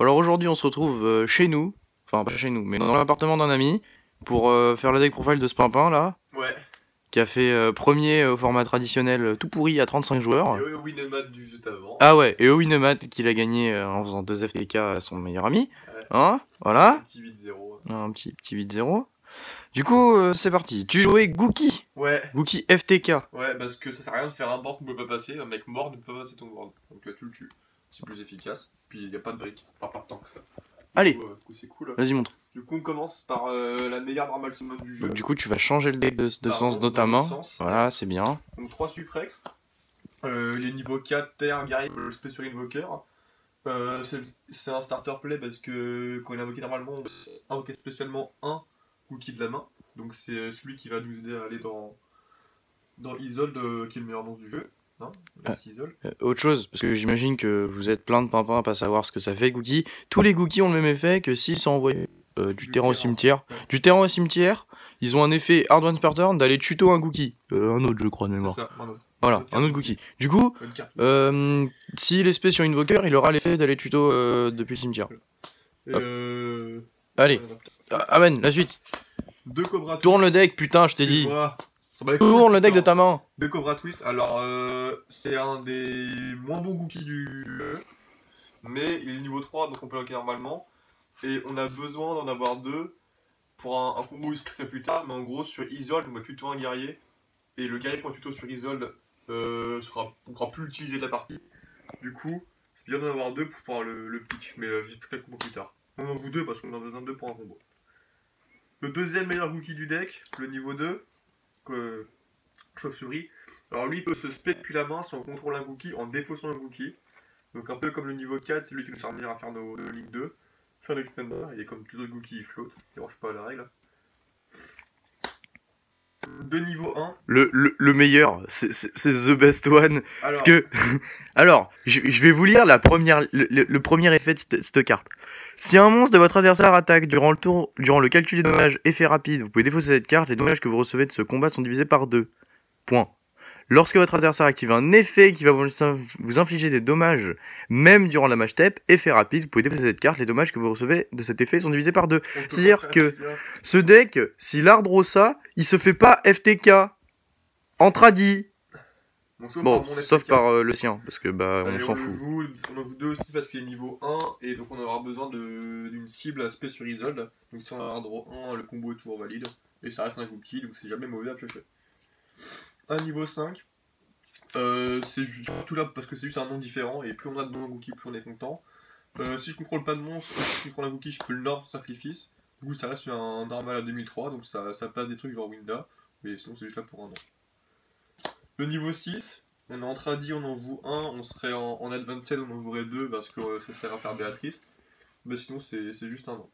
Bon, alors aujourd'hui on se retrouve chez nous, enfin pas chez nous, mais dans l'appartement d'un ami, pour faire le deck profile de ce pimpin là, Ouais. qui a fait premier au format traditionnel tout pourri à 35 joueurs. Et Winnemad du jeu avant. Ah ouais, et Owinemat qu'il a gagné en faisant 2 FTK à son meilleur ami. Ouais. Hein, voilà. Un petit 8-0. Un petit 8-0. Du coup, c'est parti. Tu jouais Gookie. Ouais. Gookie FTK. Ouais, parce que ça sert à rien de faire un board qu'on peut pas passer. Un mec mort ne peut pas passer ton board. Donc tu le tues. C'est plus efficace. Puis il n'y a pas de briques. Pas tant que ça. Allez. Du coup, c'est cool. Vas-y, montre. Du coup, on commence par la meilleure normal summon du jeu. Donc, du coup, tu vas changer le deck de sens notamment. Voilà, c'est bien. Donc 3 Suprex. Les niveaux 4, Terre, Guerrier, le Special Invoker. C'est un starter play parce que quand il est invoqué normalement, on peut invoquer spécialement un Gookie de la main. Donc c'est celui qui va nous aider à aller dans Isolde, qui est le meilleur monstre du jeu. Hein, autre chose, parce que j'imagine que vous êtes plein de pimpins à pas savoir ce que ça fait, Gookie. Tous les Gookies ont le même effet que s'ils sont envoyés du terrain au cimetière. Ouais. Du terrain au cimetière, ils ont un effet Hard One per turn d'aller tuto un Gookie. Un autre, je crois, de mémoire. C'est ça, un autre. Voilà, un autre Gookie. Du coup, s'il est spé sur Invoker, il aura l'effet d'aller tuto depuis le cimetière. Allez, amène, la suite. Deux Cobra Twist. Tourne le deck, putain, je t'ai dit. Tourne le deck de ta main. Deux Cobra Twist, alors c'est un des moins bons Gookies du jeu. Mais il est niveau 3, donc on peut l'enquêter normalement. Et on a besoin d'en avoir deux pour un combo où il se crée plus tard. Mais en gros, sur Isolde, on va tuto un guerrier. Et le guerrier qu'on tuto sur Isolde on pourra plus l'utiliser de la partie. Du coup, c'est bien d'en avoir deux pour pouvoir le pitch, mais j'expliquerai le combo plus tard. On en veut deux parce qu'on a besoin de deux pour un combo. Le deuxième meilleur Gookie du deck, le niveau 2, Chauve-souris. Alors lui, il peut se spé depuis la main si on contrôle un Gookie en défaussant un Gookie. Donc un peu comme le niveau 4, c'est lui qui nous sert à faire nos Ligue 2. C'est un extender, il est comme tous les autres Gookies, il flotte, il dérange pas à la règle. De niveau 1. Le meilleur, c'est the best one. Alors, parce que, alors, je vais vous lire le premier effet de cette carte. Si un monstre de votre adversaire attaque durant le calcul des dommages effet rapide, vous pouvez défausser cette carte. Les dommages que vous recevez de ce combat sont divisés par 2. Point. Lorsque votre adversaire active un effet qui va vous infliger des dommages, même durant la match step, effet rapide, vous pouvez défausser cette carte, les dommages que vous recevez de cet effet sont divisés par 2. C'est-à-dire que ce deck, s'il harddraw ça, il se fait pas FTK en tradi. Bon, sauf par le sien, parce que bah on s'en fout. On en joue deux aussi parce qu'il est niveau 1, et donc on aura besoin d'une cible aspect sur Isolde. Donc si on a harddraw 1, le combo est toujours valide, et ça reste un Gookie, donc c'est jamais mauvais à piocher. Un niveau 5, c'est surtout là parce que c'est juste un nom différent, et plus on a de noms Gookie, plus on est content. Si je contrôle pas de monstre, si je contrôle un Gookie, je peux le nord sacrifice. Du coup ça reste un normal à 2003, donc ça passe des trucs genre Winda, mais sinon c'est juste là pour un an. Le niveau 6, on est en tradi, on en joue un, on serait en advanced, on en jouerait deux parce que ça sert à faire Béatrice. Mais sinon c'est juste un an.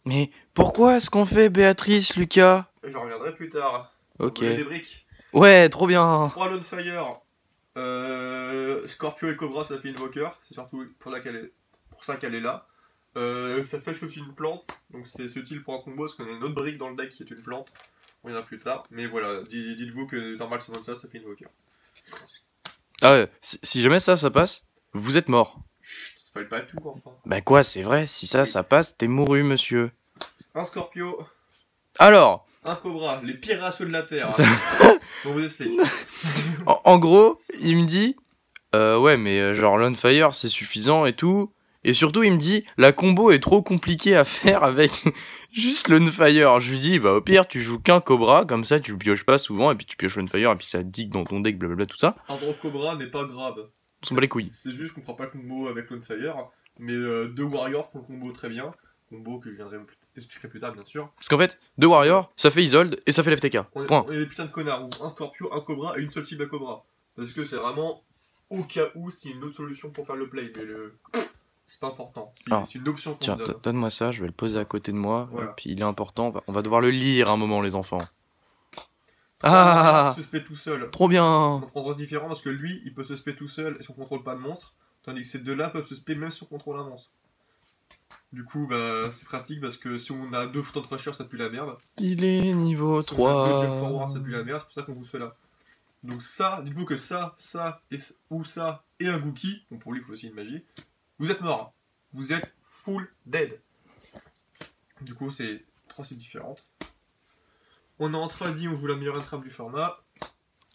Mais pourquoi est-ce qu'on fait Béatrice, Lucas? J'en reviendrai plus tard. Ok. Des briques. Ouais, trop bien. 3 Lone Fire. Scorpio et Cobra, ça fait Invoker. C'est surtout pour ça qu'elle est là. Ça fait aussi une plante. Donc c'est utile pour un combo parce qu'on a une autre brique dans le deck qui est une plante. On reviendra plus tard. Mais voilà, dites-vous que normal c'est ça fait Invoker. Ah ouais, si jamais ça passe, vous êtes mort. Chut, ça spoil pas tout enfin. Bah quoi, c'est vrai, si ça passe, t'es mouru, monsieur. Un Scorpio. Alors. Un Cobra, les pires ratios de la Terre. On vous explique. En gros, il me dit, ouais, mais genre Lone Fire c'est suffisant et tout. Et surtout, il me dit, la combo est trop compliquée à faire avec juste Lone Fire. Je lui dis, bah au pire, tu joues qu'un Cobra, comme ça tu le pioches pas souvent, et puis tu pioches Lone Fire, et puis ça digue dans ton deck, blablabla, tout ça. Un drop Cobra n'est pas grave. On s'en bat les couilles. C'est juste qu'on prend pas le combo avec Lone Fire, mais deux Warriors font le combo très bien. Combo que je viendrai expliquer plus tard, bien sûr. Parce qu'en fait, deux Warriors, ça fait Isolde et ça fait l'FTK. Point. On est des putains de connards, ou un Scorpio, un Cobra et une seule cible à Cobra. Parce que c'est vraiment au cas où c'est une autre solution pour faire le play, mais c'est pas important. C'est une option qu'on tiens, donne. donne-moi ça, je vais le poser à côté de moi. Voilà. Et puis il est important, on va devoir le lire un moment, les enfants. Ah, se spé tout seul. Trop bien. On prend différent parce que lui, il peut se spé tout seul et si on contrôle pas de monstre, tandis que ces deux-là peuvent se spé même si on contrôle un monstre. Du coup, bah, c'est pratique parce que si on a deux Photon Crusher, ça pue la merde. Il est niveau si 3. On a deux Jump Forward, ça pue la merde, c'est pour ça qu'on vous fait là. Donc ça, dites-vous que ça, ou ça, et un Gookie, bon pour lui il faut aussi une magie, vous êtes mort. Vous êtes full dead. Du coup, c'est 3 cibles différentes. On est en tradi, on joue la meilleure entrave du format.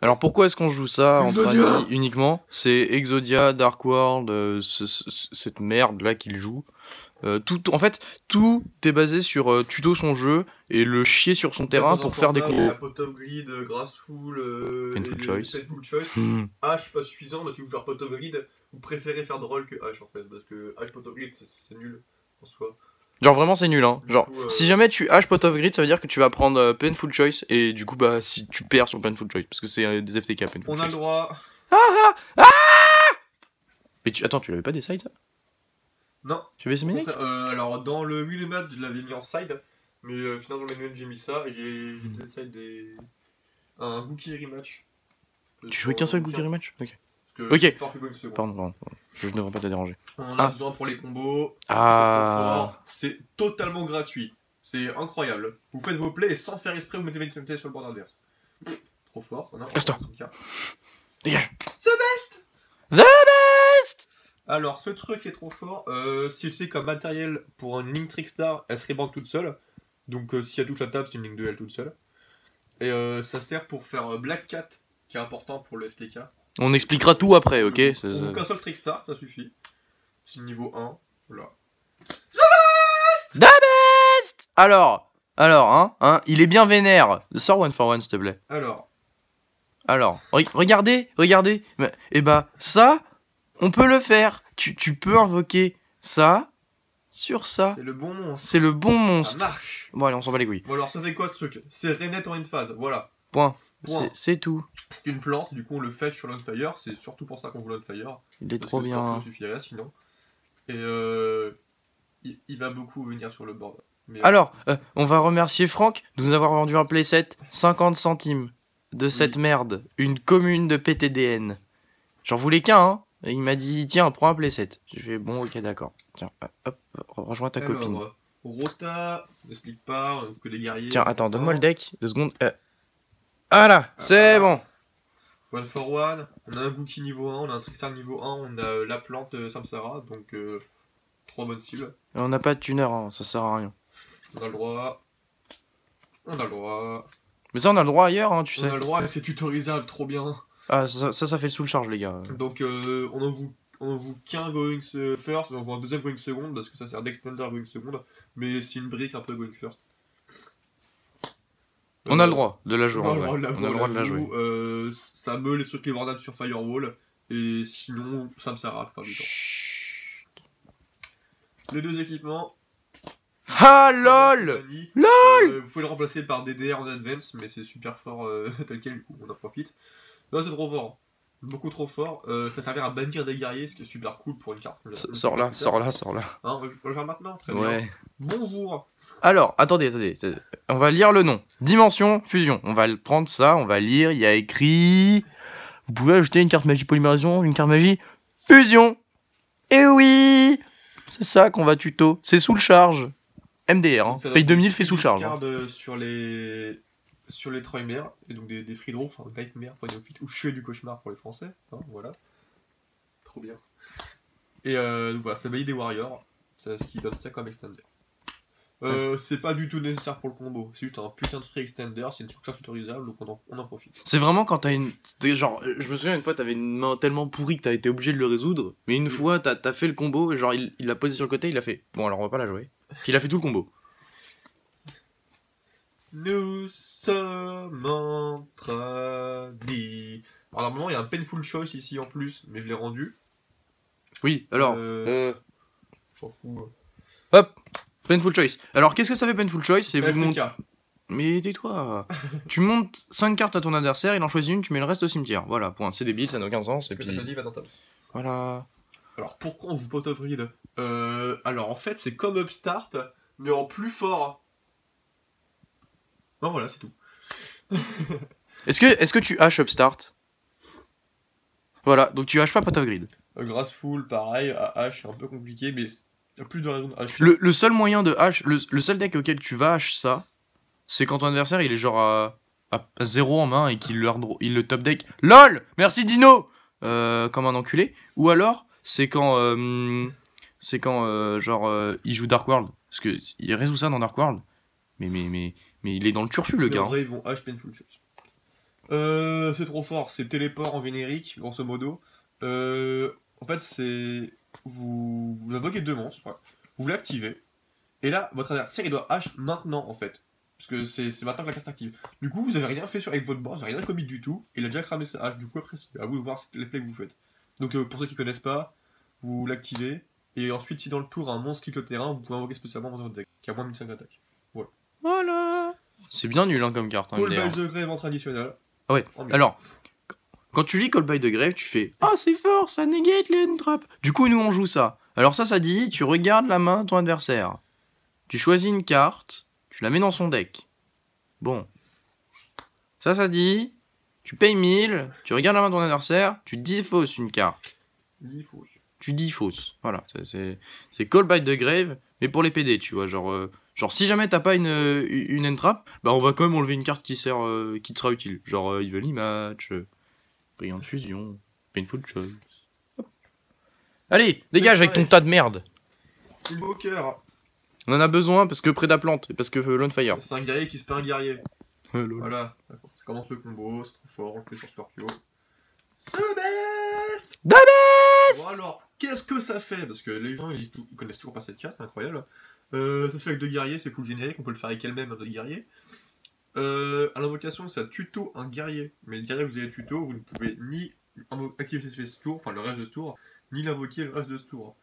Alors pourquoi est-ce qu'on joue ça en Exodia tradi uniquement? C'est Exodia, Dark World, cette merde là qu'il joue. En fait, tout est basé sur tuto son jeu et le chier sur son terrain pour faire des combos. La pot of grid, Grassful, Painful Choice. Painful Choice. H pas suffisant parce que vous faire pot of grid, vous préférez faire de roll que H en fait. Parce que H pot of grid c'est nul en soi. Genre vraiment c'est nul hein. Du Genre coup, si jamais tu hash pot of grid, ça veut dire que tu vas prendre Painful Choice et du coup bah si tu perds sur Painful Choice parce que c'est des FTK Painful on Choice. a le droit. Mais attends, tu l'avais pas des sides ça? Non. Tu avais ces méniques? Alors dans le Will match je l'avais mis en side, mais finalement dans le manuel j'ai mis ça et j'ai décidé un Gookie rematch. Tu jouais qu'un seul Gookie rematch? Ok. Ok. Pardon, je ne devrais pas te déranger. On en a besoin pour les combos. Ah. C'est totalement gratuit. C'est incroyable. Vous faites vos plays et sans faire exprès, vous mettez votre sur le bord adverse. Trop fort. Casse-toi. Dégage. The best. The best. Alors, ce truc est trop fort. Si tu sais comme matériel pour une Link Trickstar, elle se rébande toute seule. Donc, si elle touche la table, c'est une Link de elle toute seule. Et ça sert pour faire Black Cat, qui est important pour le FTK. On expliquera tout après, ok? Donc, un seul Trickstar, ça suffit. C'est le niveau 1. Voilà. The best. Alors, hein, il est bien vénère. Sors one for one, s'il te plaît. Alors, regardez. Et bah, ça, on peut le faire. Tu peux invoquer ça sur ça. C'est le bon monstre. C'est le bon monstre. Ça marche. Bon, allez, on s'en bat les couilles. Bon, alors, ça fait quoi ce truc? C'est Renet en une phase, voilà. Point. C'est tout. C'est une plante, du coup, on le fait sur l'Unfire. C'est surtout pour ça qu'on joue l'Unfire. Il est trop bien. Ça suffirait sinon. Et il va beaucoup venir sur le board. Mais, alors, on va remercier Franck de nous avoir vendu un playset 50 centimes de cette merde. Une commune de PTDN. J'en voulais qu'un, hein. Et il m'a dit, tiens, prends un playset. J'ai fait, bon, ok, d'accord. Tiens, hop, rejoins ta copine. Rota, n'explique pas, que des guerriers. Tiens, attends, donne-moi le deck, 2 secondes. Voilà, c'est bon. One for one, on a un Gookie niveau 1, on a un Trickstar niveau 1, on a la plante Samsara, donc 3 bonnes cibles. Et on n'a pas de tuner, hein, ça sert à rien. On a le droit. Mais ça, on a le droit ailleurs, hein, tu sais. On a le droit et c'est tutorisable, trop bien. Ah, ça fait sous le charge, les gars. Donc, on en joue qu'un going first, on en joue un deuxième going second, parce que ça sert d'extender going second, mais c'est une brique un peu going first. On a le droit de la jouer, on a le droit de la jouer. Ça meule les trucs les Warden sur Firewall, et sinon, ça me sert à pas du temps. Les deux équipements. Ah lol. Vous pouvez le remplacer par DDR en advance, mais c'est super fort tel quel, du coup on en profite. Là c'est trop fort, beaucoup trop fort. Ça servira à bannir des guerriers, ce qui est super cool pour une carte. Sors là. Hein, on va le faire maintenant, très bien. Bonjour. Alors, attendez. On va lire le nom. Dimension, fusion. On va prendre ça, on va lire. Il y a écrit... Vous pouvez ajouter une carte magie polymérisation, une carte magie fusion. Et oui, c'est ça qu'on va tuto. C'est sous le charge. MDR, hein. Paye 2000 fait sous charge. Sur les Troymer, et donc des free draw, enfin Nightmare pour les néophytes, ou Chouet du cauchemar pour les français, hein, voilà. Trop bien. Et donc voilà, ça bannit des warriors, c'est ce qui donne ça comme extender. C'est pas du tout nécessaire pour le combo, c'est juste un putain de free extender, c'est une charge tutorisable, donc on en profite. C'est vraiment quand t'as une... Genre, je me souviens une fois, t'avais une main tellement pourrie que t'as été obligé de le résoudre, mais une fois, t'as fait le combo, et genre, il l'a posé sur le côté, il a fait, bon alors on va pas la jouer. Puis il a fait tout le combo. Nous sommes en tradi. Alors normalement il y a un Painful Choice ici en plus, mais je l'ai rendu. Oui, alors... J'en fous. Hop, Painful Choice. Alors qu'est-ce que ça fait Painful Choice? C'est vous FTK. Mais tais-toi. Tu montes 5 cartes à ton adversaire, il en choisit une, tu mets le reste au cimetière. Voilà, point. C'est débile, ça n'a aucun sens. Et puis... Voilà. Alors pourquoi on joue Pot of Reed? Alors en fait c'est comme Upstart, mais en plus fort. Non voilà, c'est tout. Est-ce que tu hash Upstart? Voilà, donc tu hash pas Pot of Grid. Grassful, pareil, à hash c'est un peu compliqué, mais il y a plus de raisons de hash. Le seul moyen de hash, le seul deck auquel tu vas hash ça, c'est quand ton adversaire il est genre à 0 en main et qu'il le top deck. LOL. Merci Dino. Comme un enculé. Ou alors, c'est quand c'est quand, il joue Dark World. Parce que il résout ça dans Dark World. Mais il est dans le turfu, le Mais gars. en vrai, ils vont H Painful Choice. C'est trop fort, c'est téléport en générique, grosso modo. En fait, c'est. Vous invoquez 2 monstres, ouais. Vous l'activez. Et là, votre adversaire, il doit H maintenant, en fait. Parce que c'est maintenant que la carte s'active. Du coup, vous avez rien fait avec votre board, vous avez rien commit du tout. Il a déjà cramé sa hache. Du coup, après, c'est à vous de voir les plays que vous faites. Donc, pour ceux qui connaissent pas, vous l'activez. Et ensuite, si dans le tour, un monstre quitte le terrain, vous pouvez invoquer spécialement dans votre deck, qui a moins de 1500 d'attaque. Voilà. C'est bien nul hein, comme carte. Hein, Call MDR. by the Grave en traditionnel. Ah ouais. En mieux. Alors, quand tu lis Call by the Grave, tu fais ah c'est fort, ça négate les end traps. Du coup, nous on joue ça. Alors ça dit, tu regardes la main de ton adversaire. Tu choisis une carte, tu la mets dans son deck. Bon. Ça dit, tu payes 1000, tu regardes la main de ton adversaire, tu défausses une carte. Diffuse. Tu défausses. Voilà, c'est Call by the Grave, mais pour les PD, tu vois. Genre si jamais t'as pas une end trap, bah on va quand même enlever une carte qui te sera utile. Genre Evil Match, Brillante Fusion, Painful Choice. Hop. Allez, dégage avec ton tas de merde. Invoker. On en a besoin parce que Prédaplante et parce que Lone Fire. C'est un guerrier qui se fait un guerrier. Lol. Voilà, d'accord. Ça commence le combo, c'est trop fort, on le fait sur Scorpio. The best! The best! Bon alors, qu'est-ce que ça fait? Parce que les gens ils connaissent toujours pas cette carte, c'est incroyable. Ça se fait avec 2 guerriers, c'est full générique, on peut le faire avec elle-même, 2 guerriers. À l'invocation, ça tuto un guerrier. Mais le guerrier que vous avez tuto, vous ne pouvez ni activer ce tour, enfin le reste de ce tour, ni l'invoquer le reste de ce tour.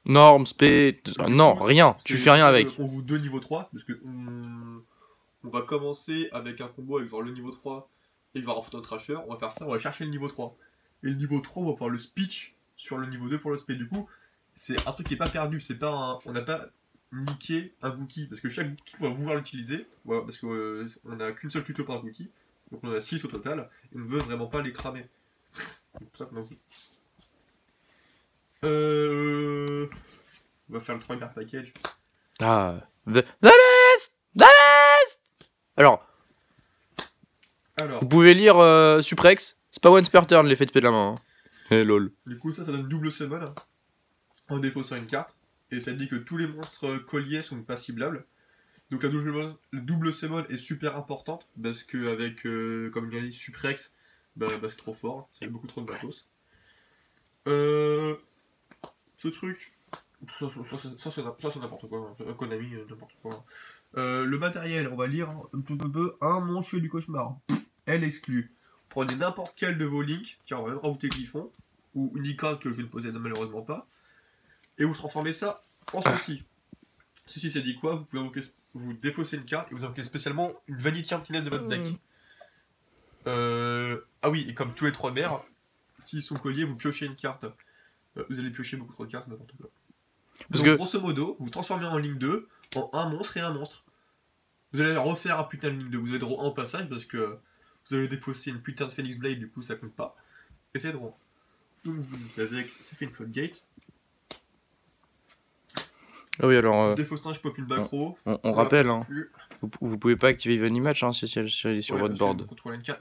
Norme, spé... Non, rien. Tu fais rien avec. On vous 2 niveau 3, parce que on va commencer avec un combo avec genre le niveau 3 et genre un notre Trasher. On va faire ça, on va chercher le niveau 3. Et le niveau 3, on va pouvoir le speech sur le niveau 2 pour le spé. Du coup, c'est un truc qui est pas perdu, c'est pas un... On n'a pas niqué un Gookie, parce que chaque Gookie va vouloir l'utiliser, voilà, parce qu'on n'a qu'une seule tuto par Gookie, donc on en a 6 au total, et on ne veut vraiment pas les cramer. C'est pour ça qu'on a dit. On va faire le 3 card package. Ah. The best! The best! Alors, vous pouvez lire Suprex. C'est pas once per turn l'effet de paix de la main. Hein. Eh lol. Du coup, ça donne double summon en défaut sur une carte. Et ça dit que tous les monstres colliers sont pas ciblables. Donc la double summon est super importante parce que avec, comme il a dit, Suprex, bah c'est trop fort. Ça fait beaucoup trop de matos. Ce truc, ça c'est n'importe quoi. Konami, n'importe quoi. Le matériel, on va lire un monstre du cauchemar. Elle exclut. Prenez n'importe quel de vos links. Tiens, on va même rajouter Griffon. Ou Unicron que je ne possède malheureusement pas. Et vous transformez ça en ceci. Ceci, c'est dit quoi? Vous pouvez vous défausser une carte et vous invoquez spécialement une Vanity Emptiness de votre deck. Ah oui, et comme tous les 3 mers, s'ils sont colliers, vous piochez une carte. Vous allez piocher beaucoup trop de cartes, n'importe quoi. Donc, grosso modo, vous transformez en ligne 2 en un monstre et un monstre. Vous allez refaire un putain de ligne 2. Vous avez droit 1 au passage parce que vous avez défaussé une putain de Phoenix Blade, du coup ça compte pas. Et c'est droit. Donc vous avez fait une floodgate. Ah oui, alors. Défaussage, je pop une back row. On rappelle, hein. Vous pouvez pas activer Evil Match hein, si elle est sur votre board.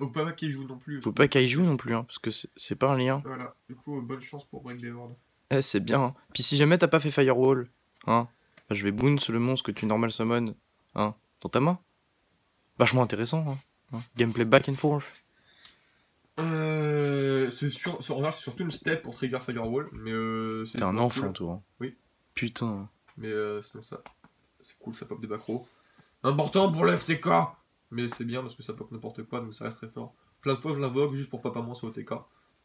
Vous pouvez pas qu'il joue non plus. Faut pas qu'il joue non plus, hein, parce que c'est pas un lien. Voilà, du coup, bonne chance pour break des boards. Eh, c'est bien. Hein. Puis si jamais t'as pas fait Firewall, hein, bah, je vais bounce le monstre que tu normal summon, hein, dans ta main. Vachement intéressant, hein. Gameplay back and forth. C'est surtout une step pour trigger Firewall, mais T'es un enfant, cool. toi. Hein. Oui. Putain. Mais sinon ça, c'est cool, ça pop des backrows. Important pour l'FTK. Mais c'est bien parce que ça pop n'importe quoi, donc ça reste très fort. Plein de fois je l'invoque juste pour pas moins sur OTK.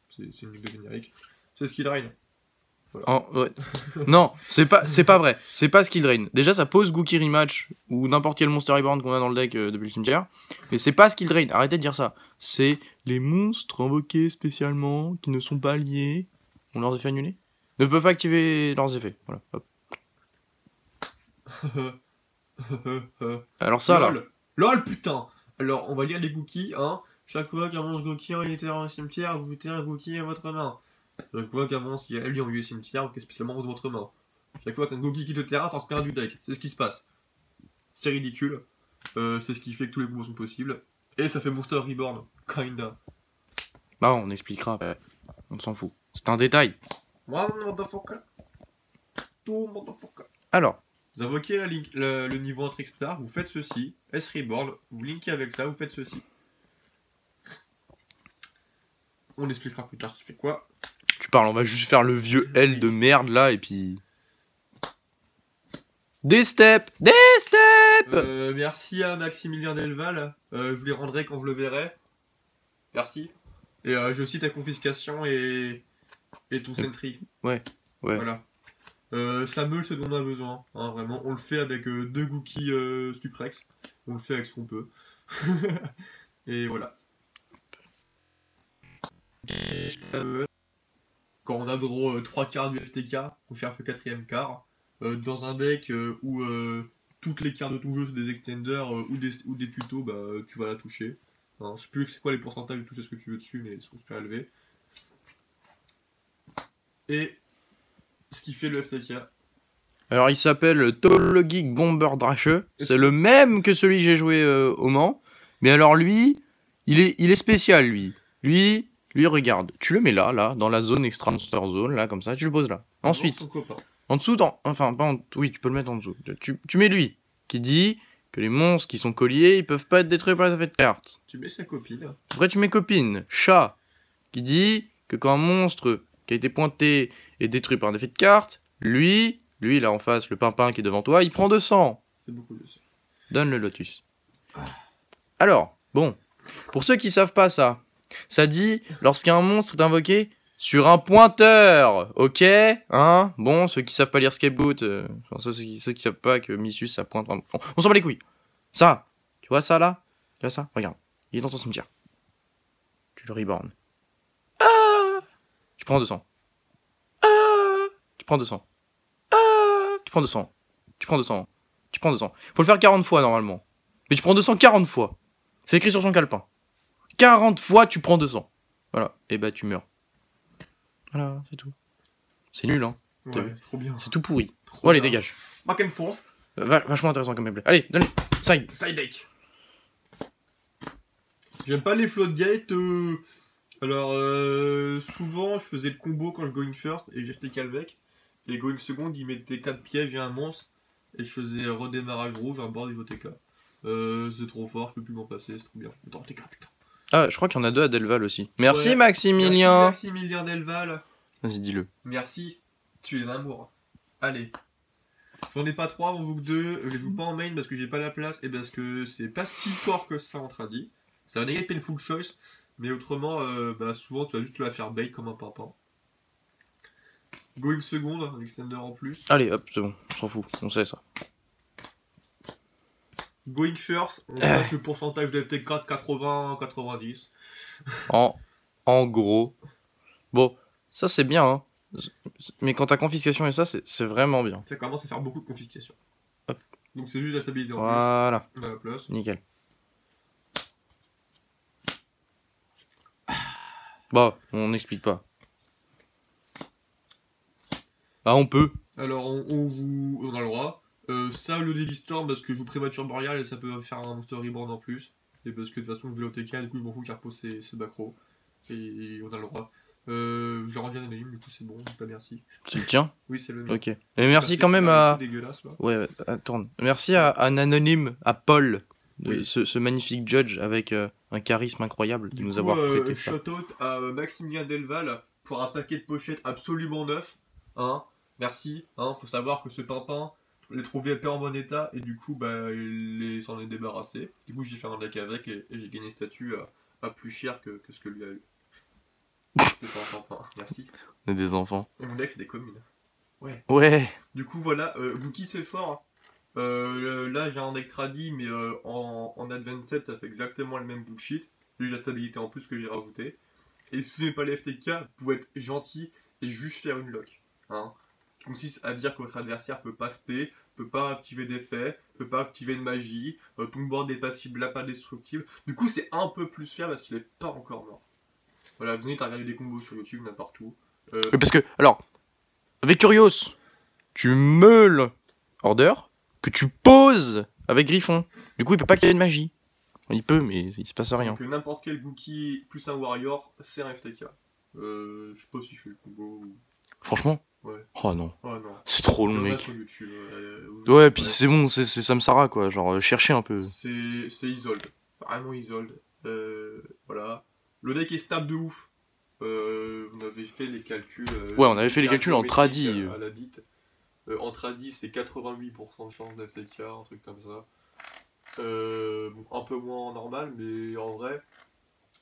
C'est une ligue de générique. C'est skill drain. Voilà. Oh, ouais. Non, c'est pas vrai. C'est pas skill drain. Déjà, ça pose Gookie Rematch ou n'importe quel Monster Reborn qu'on a dans le deck depuis le cimetière. Mais c'est pas skill drain. Arrêtez de dire ça. C'est les monstres invoqués spécialement qui ne sont pas liés. On leur fait annuler. Ne peut pas activer leurs effets. Voilà. Hop. Alors ça LOL. là. LOL putain. Alors on va lire les Gookies, hein. Chaque fois qu'un monstre Gookie est dans le cimetière, vous mettez un Gookie à votre main. Chaque fois qu'un monstre est lié en lieu cimetière, vous spécialement dans votre main. Chaque fois qu'un Gookie quitte le terrain, transfère du deck. C'est ce qui se passe. C'est ridicule. C'est ce qui fait que tous les combos sont possibles. Et ça fait Monster Reborn. Kinda. Bah on expliquera. On s'en fout. C'est un détail. One motherfucker. Naruto, motherfucker. Alors. Vous invoquez le niveau en Trickstar, vous faites ceci. S-Reborn, vous linkez avec ça, vous faites ceci. On expliquera plus tard ce qui fait quoi. Tu parles, on va juste faire le vieux L de merde là et puis. Des steps. Merci à Maximilien Delval. Je vous les rendrai quand je le verrai. Merci. Et j'ai aussi ta confiscation et ton sentry. Ouais. Voilà. Samuel, ce dont on a besoin. Hein, vraiment, on le fait avec 2 Gookies Stuprex. On le fait avec ce qu'on peut. Et voilà. Quand on a draw 3 cartes du FTK, on cherche le 4ème quart. Dans un deck où toutes les cartes de ton jeu c'est des extenders ou des tutos, bah tu vas la toucher. Hein, je sais plus c'est quoi les pourcentages de toucher ce que tu veux dessus, mais ils sont super élevés. Et ce qui fait le FTK. Alors il s'appelle Tologic Bomber Drache. C'est le même que celui que j'ai joué au Mans. Mais alors lui, il est spécial lui. Lui regarde, tu le mets là, dans la zone extra monster zone, là comme ça, tu le poses là. Ensuite, en dessous, oui tu peux le mettre en dessous. Tu mets lui, qui dit que les monstres qui sont colliers, ils peuvent pas être détruits par les effets de carte. Tu mets sa copine. Après tu mets copine, chat, qui dit que quand un monstre qui a été pointé est détruit par un effet de carte, lui là en face, le pimpin qui est devant toi, il prend 200. C'est beaucoup de ça. Donne le lotus. Alors, bon, pour ceux qui savent pas ça dit lorsqu'un monstre est invoqué sur un pointeur, ok, hein. Bon, ceux qui savent pas lire Scapegoat, ceux qui savent pas que Missus ça pointe. On s'en bat les couilles. Ça, tu vois ça là, tu vois ça, regarde, il est dans ton cimetière. Tu le reborn. Tu prends 200. Tu prends 200. Tu prends 200. Tu prends 200. Tu prends 200. Faut le faire 40 fois normalement. Mais tu prends 200 40 fois. C'est écrit sur son calepin. 40 fois tu prends 200. Voilà. Et bah tu meurs. Voilà, c'est tout. C'est nul, hein. Ouais, c'est trop bien. C'est tout pourri. Trop Allez, bien. dégage. Back and forth. Vachement intéressant comme gameplay. Allez, donne. Side. Side deck. J'aime pas les floodgates. Alors, souvent, je faisais le combo quand je going first et j'ai FTK avec. Et going second, il mettait 4 pièges et un monstre. Et je faisais redémarrage rouge, un board et JTK. C'est trop fort, je peux plus m'en passer, c'est trop bien. Attends, TK, putain. Ah, je crois qu'il y en a 2 à Delval aussi. Merci Ouais. Maximilien. Merci Maximilien Delval. Vas-y, dis-le. Merci, tu es un amour. Allez. J'en ai pas 3, j'en joue que 2. Je les joue pas en main parce que j'ai pas la place et parce que c'est pas si fort que ça en tradi. Ça va négater painful choice, mais autrement, bah, souvent tu vas juste la faire bait comme un pimpin. Going seconde, un extender en plus. Allez, hop, c'est bon, on s'en fout, on sait ça. Going first, on passe le pourcentage de FT4 80-90. En gros. Bon, ça c'est bien, hein. Mais quand t'as confiscation et ça, c'est vraiment bien. Ça commence à faire beaucoup de confiscation. Hop. Donc c'est juste la stabilité en voilà. plus. On a la place. Nickel. Bah, on n'explique pas. Ah, on peut. Alors on a le droit. Ça, le Daily Storm, parce que je joue Prémature Boreal et ça peut faire un Monster Reborn en plus. Et parce que de toute façon, je vais l'OTK, du coup, je m'en fous qu'il repose ses backrows. Et on a le droit. Je le rends bien anonyme, du coup, c'est bon, pas merci. Tu le tiens? Oui, c'est le mien. Ok. Et merci quand même à. Dégueulasse, là. Ouais, attends. Merci à un anonyme, à Paul, oui. ce magnifique judge avec un charisme incroyable de nous avoir prêté ça. Shout-out à Maximilien Delval pour un paquet de pochettes absolument neuf. Hein, merci. Hein, faut savoir que ce pimpin, je l'ai trouvé pas en bon état et du coup, bah, il s'en est débarrassé. Du coup, j'ai fait un deck avec et j'ai gagné statut à plus cher que ce que lui a eu. C'est pas un pimpin. Merci. On est des enfants. Et mon deck, c'est des communes. Ouais. Ouais. Du coup, voilà. Gookie, c'est fort. Là, j'ai un deck tradi, mais en Advanced, ça fait exactement le même bullshit. J'ai la stabilité en plus que j'ai rajouté. Et si vous n'aimez pas les FTK, vous pouvez être gentil et juste faire une lock. Hein. Qui consiste à dire que votre adversaire peut pas spé, peut pas activer d'effet, peut pas activer de magie, ton board est passible là, pas destructible. Du coup, c'est un peu plus fier parce qu'il est pas encore mort. Voilà, vous avez regardé des combos sur YouTube, n'importe où. Parce que, alors, avec Curios, tu meules Order que tu poses avec Griffon. Du coup, il peut pas qu'il y ait de magie. Il peut, mais il se passe rien. Donc n'importe quel Gookie plus un Warrior, c'est un FTK. Je sais pas si je fais le combo ou... Franchement? Ouais. Oh non. Oh non. C'est trop long, Il y en a mec. sur YouTube. Ouais, puis c'est bon, c'est Samsara, quoi. Genre, cherchez un peu. C'est Isolde. Vraiment Isolde. Voilà. Le deck est stable de ouf. On avait fait les calculs. Ouais, on avait fait les calculs en tradi. À la bite. En tradi, c'est 88% de chance d'FTK, un truc comme ça. Un peu moins en normal, mais en vrai.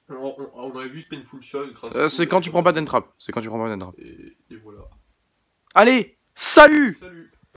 On avait vu Painful Shot. C'est quand tu prends pas d'entrap. C'est quand tu prends pas d'entrap. Et voilà. Allez, salut! Salut!